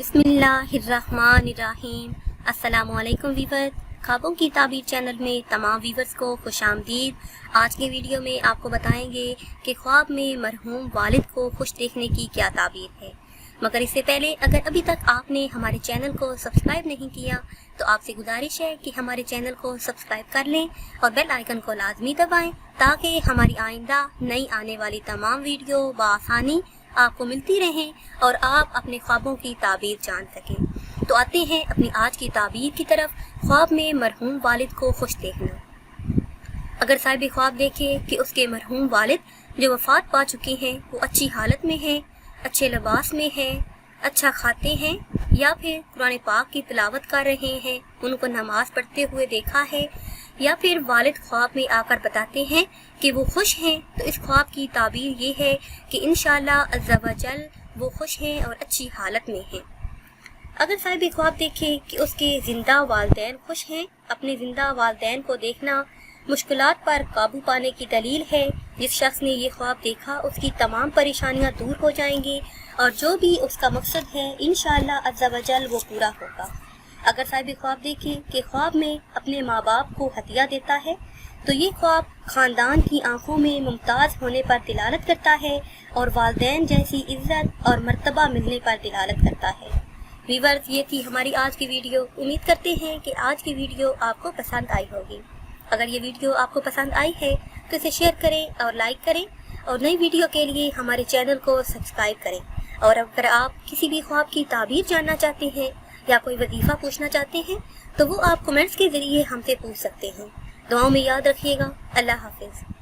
बिस्मिल्लाहिर्रहमानिर्रहीम। अस्सलामुअलैकुम वीवर। ख्वाबों की ताबीर चैनल में तमाम वीवर्स को खुश आमदीद। आज के वीडियो में आपको बताएंगे कि ख्वाब में मरहूम वालिद को खुश देखने की क्या ताबीर है। मगर इससे पहले अगर अभी तक आपने हमारे चैनल को सब्सक्राइब नहीं किया तो आपसे गुजारिश है कि हमारे चैनल को सब्सक्राइब कर लें और बेल आइकन को लाजमी दबाएं ताकि हमारी आइंदा नई आने वाली तमाम वीडियो बआसानी आपको मिलती रहें और आप अपने ख्वाबों की ताबीर जान सकें। तो आते हैं अपनी आज की ताबीर की तरफ। ख्वाब में मरहूम वालिद को खुश देखना। अगर साहिब ख्वाब देखे कि उसके मरहूम वालिद जो वफात पा चुके हैं वो अच्छी हालत में हैं, अच्छे लिबास में हैं, अच्छा खाते हैं या फिर कुरान पाक की तिलावत कर रहे हैं, उनको नमाज पढ़ते हुए देखा है, या फिर वालिद ख्वाब में आकर बताते हैं कि वो खुश हैं, तो इस ख्वाब की ताबीर ये है कि इंशाअल्लाह अज़्ज़ा वजल वो खुश हैं और अच्छी हालत में हैं। अगर साहिब ख्वाब देखे कि उसके ज़िंदा वालिदैन खुश हैं, अपने ज़िंदा वालिदैन को देखना मुश्किलात पर काबू पाने की दलील है। जिस शख्स ने ये ख्वाब देखा उसकी तमाम परेशानियां दूर हो जाएंगी और जो भी उसका मकसद है इंशाअल्लाह अज़्ज़ा वजल वो पूरा होगा। अगर साहिब ख्वाब देखे कि ख्वाब में अपने माँ बाप को हदिया देता है तो ये ख्वाब ख़ानदान की आंखों में मुमताज़ होने पर दिलालत करता है और वालिदैन जैसी इज़्ज़त और मर्तबा मिलने पर दिलालत करता है। व्यूअर्स, ये थी हमारी आज की वीडियो। उम्मीद करते हैं कि आज की वीडियो आपको पसंद आई होगी। अगर ये वीडियो आपको पसंद आई है तो इसे शेयर करें और लाइक करें और नई वीडियो के लिए हमारे चैनल को सब्सक्राइब करें। और अगर आप किसी भी ख्वाब की ताबीर जानना चाहते हैं या कोई वजीफ़ा पूछना चाहते हैं तो वो आप कमेंट्स के ज़रिए हमसे पूछ सकते हैं। दुआओं में याद रखिएगा। अल्लाह हाफिज़।